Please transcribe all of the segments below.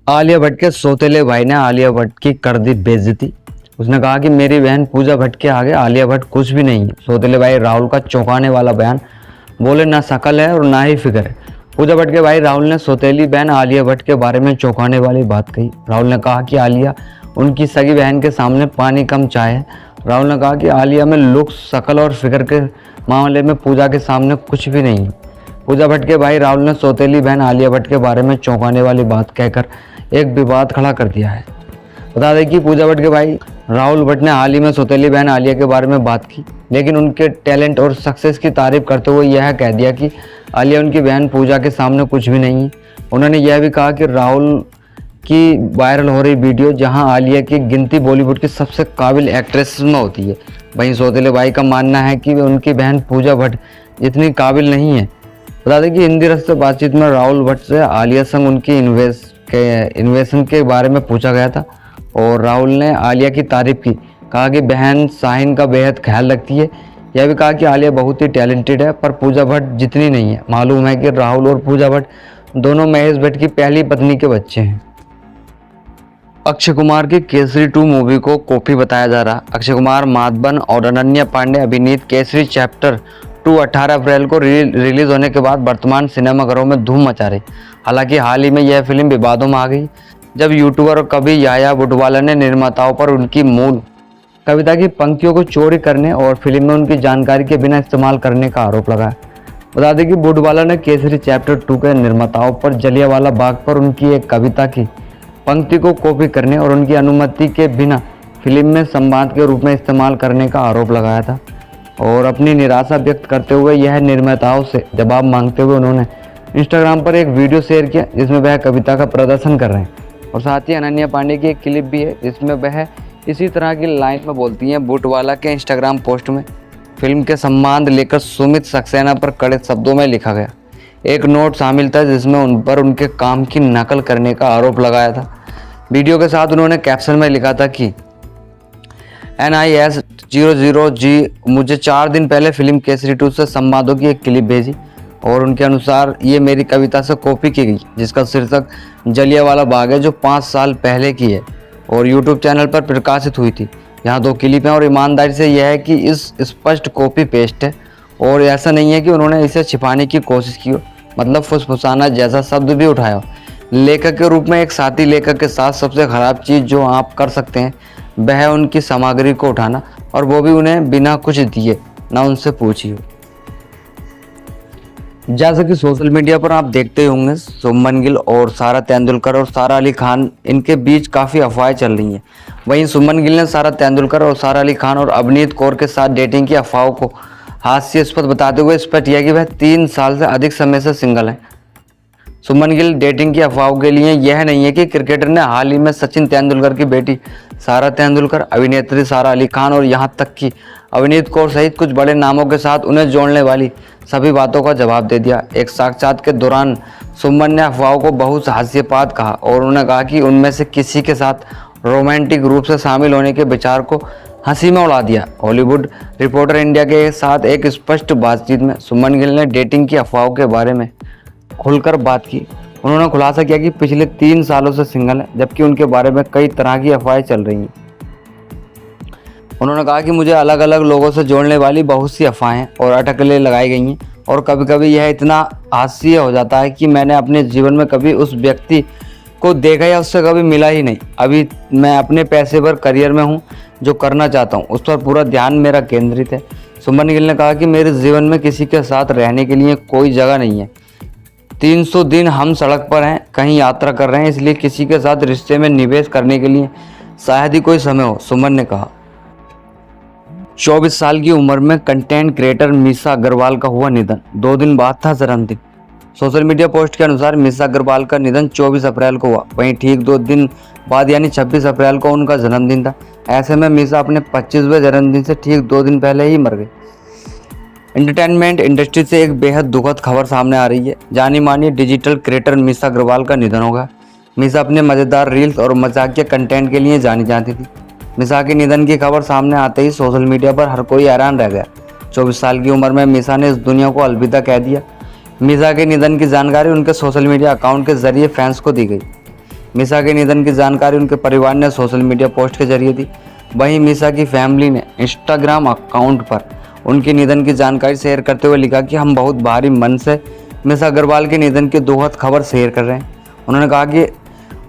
आलिया भट्ट के सौतेले भाई ने आलिया भट्ट की कर दी बेइज्जती। उसने कहा कि मेरी बहन पूजा भट्ट के आगे आलिया भट्ट कुछ भी नहीं है। सौतेले भाई राहुल का चौंकाने वाला बयान। बोले ना शकल है और ना ही फिक्र है। पूजा भट्ट के भाई राहुल ने सौतेली बहन आलिया भट्ट के बारे में चौंकाने वाली बात कही। राहुल ने कहा कि आलिया उनकी सगी बहन के सामने पानी कम चाय है। राहुल ने कहा कि आलिया में लुक्स, शकल और फिक्र के मामले में पूजा के सामने कुछ भी नहीं है। पूजा भट्ट के भाई राहुल ने सौतेली बहन आलिया भट्ट के बारे में चौंकाने वाली बात कहकर एक विवाद खड़ा कर दिया है। बता दें कि पूजा भट्ट के भाई राहुल भट्ट ने हाल ही में सौतेली बहन आलिया के बारे में बात की, लेकिन उनके टैलेंट और सक्सेस की तारीफ करते हुए यह कह दिया कि आलिया उनकी बहन पूजा के सामने कुछ भी नहीं है। उन्होंने यह भी कहा कि राहुल की वायरल हो रही वीडियो जहां आलिया की गिनती बॉलीवुड की सबसे काबिल एक्ट्रेस में होती है, वहीं सौतेले भाई का मानना है कि उनकी बहन पूजा भट्ट इतनी काबिल नहीं है। बता दें कि हिंदी रस्ते बातचीत में राहुल भट्ट से आलिया संग उनकी इन्वेस्टमेंट के बारे में पूछा गया था और राहुल ने आलिया की तारीफ की। कहा कि बहन शाहीन का बेहद ख्याल रखती है। यह भी कहा कि आलिया बहुत ही टैलेंटेड है पर पूजा भट्ट जितनी नहीं है। मालूम है कि राहुल और पूजा भट्ट दोनों महेश भट्ट की पहली पत्नी के बच्चे हैं। अक्षय कुमार की केसरी 2 मूवी को कॉपी बताया जा रहा। अक्षय कुमार, माधवन और अनन्या पांडे अभिनीत केसरी चैप्टर 2 18 अप्रैल को रिलीज होने के बाद वर्तमान सिनेमाघरों में धूम मचा रही। हालांकि हाल ही में यह फिल्म विवादों में आ गई जब यूट्यूबर और कवि याया बुटवाला ने निर्माताओं पर उनकी मूल कविता की पंक्तियों को चोरी करने और फिल्म में उनकी जानकारी के बिना इस्तेमाल करने का आरोप लगाया। बता दें कि बुटवाला ने केसरी चैप्टर 2 के निर्माताओं पर जलियांवाला बाग पर उनकी एक कविता की पंक्ति को कॉपी करने और उनकी अनुमति के बिना फिल्म में संवाद के रूप में इस्तेमाल करने का आरोप लगाया था। और अपनी निराशा व्यक्त करते हुए यह निर्माताओं से जवाब मांगते हुए उन्होंने इंस्टाग्राम पर एक वीडियो शेयर किया जिसमें वह कविता का प्रदर्शन कर रहे हैं। और साथ ही अनन्या पांडे की एक क्लिप भी है जिसमें वह इसी तरह की लाइन में बोलती हैं। बुटवाला के इंस्टाग्राम पोस्ट में फिल्म के संबंध लेकर सुमित सक्सेना पर कड़े शब्दों में लिखा गया एक नोट शामिल था जिसमें उन पर उनके काम की नकल करने का आरोप लगाया था। वीडियो के साथ उन्होंने कैप्शन में लिखा था कि NIS00G मुझे 4 दिन पहले फिल्म केसरी 2 से संवादों की एक क्लिप भेजी और उनके अनुसार ये मेरी कविता से कॉपी की गई जिसका शीर्षक जलियांवाला बाग है जो 5 साल पहले की है और यूट्यूब चैनल पर प्रकाशित हुई थी। यहाँ 2 क्लिप हैं और ईमानदारी से यह है कि इस स्पष्ट कॉपी पेस्ट है और ऐसा नहीं है कि उन्होंने इसे छिपाने की कोशिश की हो, मतलब फुसफुसाना जैसा शब्द भी उठाया हो। लेखक के रूप में एक साथी लेखक के साथ सबसे खराब चीज़ जो आप कर सकते हैं वह है उनकी सामग्री को उठाना और वो भी उन्हें बिना कुछ दिए, ना उनसे पूछिए। जैसा कि सोशल मीडिया पर आप देखते होंगे शुभमन गिल और सारा तेंदुलकर और सारा अली खान इनके बीच काफ़ी अफवाहें चल रही हैं। वहीं शुभमन गिल ने सारा तेंदुलकर और सारा अली खान और अवनीत कौर के साथ डेटिंग की अफवाहों को हास्यास्पद बताते हुए स्पष्ट किया कि वह 3 साल से अधिक समय से सिंगल हैं। शुभमन गिल डेटिंग की अफवाहों के लिए यह नहीं है कि क्रिकेटर ने हाल ही में सचिन तेंदुलकर की बेटी सारा तेंदुलकर, अभिनेत्री सारा अली खान और यहां तक कि अवनीत कौर सहित कुछ बड़े नामों के साथ उन्हें जोड़ने वाली सभी बातों का जवाब दे दिया। एक साक्षात्कार के दौरान शुभमन ने अफवाहों को बहुत हास्यास्पद कहा और उन्होंने कहा कि उनमें से किसी के साथ रोमांटिक रूप से शामिल होने के विचार को हंसी में उड़ा दिया। हॉलीवुड रिपोर्टर इंडिया के साथ एक स्पष्ट बातचीत में शुभमन गिल ने डेटिंग की अफवाहों के बारे में खुलकर बात की। उन्होंने खुलासा किया कि पिछले 3 सालों से सिंगल है जबकि उनके बारे में कई तरह की अफवाहें चल रही हैं। उन्होंने कहा कि मुझे अलग अलग लोगों से जोड़ने वाली बहुत सी अफवाहें और अटकलें लगाई गई हैं और कभी कभी यह इतना हास्य हो जाता है कि मैंने अपने जीवन में कभी उस व्यक्ति को देखा या उससे कभी मिला ही नहीं। अभी मैं अपने पेशेवर करियर में हूँ, जो करना चाहता हूँ उस पर पूरा ध्यान मेरा केंद्रित है। शुभमन गिल ने कहा कि मेरे जीवन में किसी के साथ रहने के लिए कोई जगह नहीं है। 300 दिन हम सड़क पर हैं, कहीं यात्रा कर रहे हैं, इसलिए किसी के साथ रिश्ते में निवेश करने के लिए शायद ही कोई समय हो, सुमन ने कहा। 24 साल की उम्र में कंटेंट क्रिएटर मीसा अग्रवाल का हुआ निधन। 2 दिन बाद था जन्मदिन। सोशल मीडिया पोस्ट के अनुसार मीसा अग्रवाल का निधन 24 अप्रैल को हुआ। वहीं ठीक 2 दिन बाद यानी 26 अप्रैल को उनका जन्मदिन था। ऐसे में मीसा अपने 25वें जन्मदिन से ठीक 2 दिन पहले ही मर गई। एंटरटेनमेंट इंडस्ट्री से एक बेहद दुखद खबर सामने आ रही है। जानी मानी डिजिटल क्रिएटर मीसा अग्रवाल का निधन हो गया। मीसा अपने मज़ेदार रील्स और मजाकिया कंटेंट के लिए जानी जाती थी। मीसा के निधन की खबर सामने आते ही सोशल मीडिया पर हर कोई हैरान रह गया। 24 साल की उम्र में मीसा ने इस दुनिया को अलविदा कह दिया। मीसा के निधन की जानकारी उनके सोशल मीडिया अकाउंट के जरिए फैंस को दी गई। मीसा के निधन की जानकारी उनके परिवार ने सोशल मीडिया पोस्ट के जरिए दी। वहीं मीसा की फैमिली ने इंस्टाग्राम अकाउंट पर उनके निधन की जानकारी शेयर करते हुए लिखा कि हम बहुत भारी मन से मीसा अग्रवाल के निधन की दुखद खबर शेयर कर रहे हैं। उन्होंने कहा कि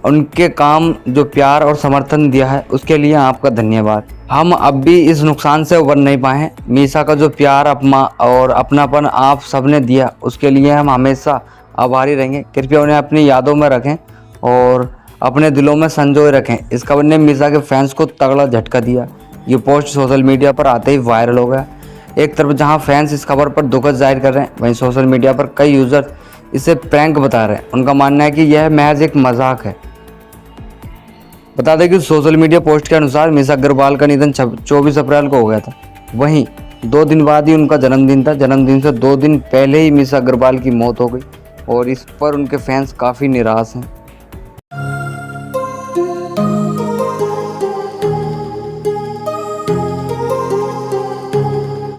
उनके काम जो प्यार और समर्थन दिया है उसके लिए आपका धन्यवाद। हम अब भी इस नुकसान से उबर नहीं पाए हैं। मीसा का जो प्यार और अपनापन आप सबने दिया उसके लिए हम हमेशा आभारी रहेंगे। कृपया उन्हें अपनी यादों में रखें और अपने दिलों में संजोए रखें। इस खबर ने मीसा के फैंस को तगड़ा झटका दिया। ये पोस्ट सोशल मीडिया पर आते ही वायरल हो गया। एक तरफ जहां फैंस इस खबर पर दुख जाहिर कर रहे हैं, वहीं सोशल मीडिया पर कई यूजर इसे प्रैंक बता रहे हैं। उनका मानना है कि यह महज एक मजाक है। बता दें कि सोशल मीडिया पोस्ट के अनुसार मीसा अग्रवाल का निधन 24 अप्रैल को हो गया था। वहीं 2 दिन बाद ही उनका जन्मदिन था। जन्मदिन से 2 दिन पहले ही मीसा अग्रवाल की मौत हो गई और इस पर उनके फैंस काफ़ी निराश हैं।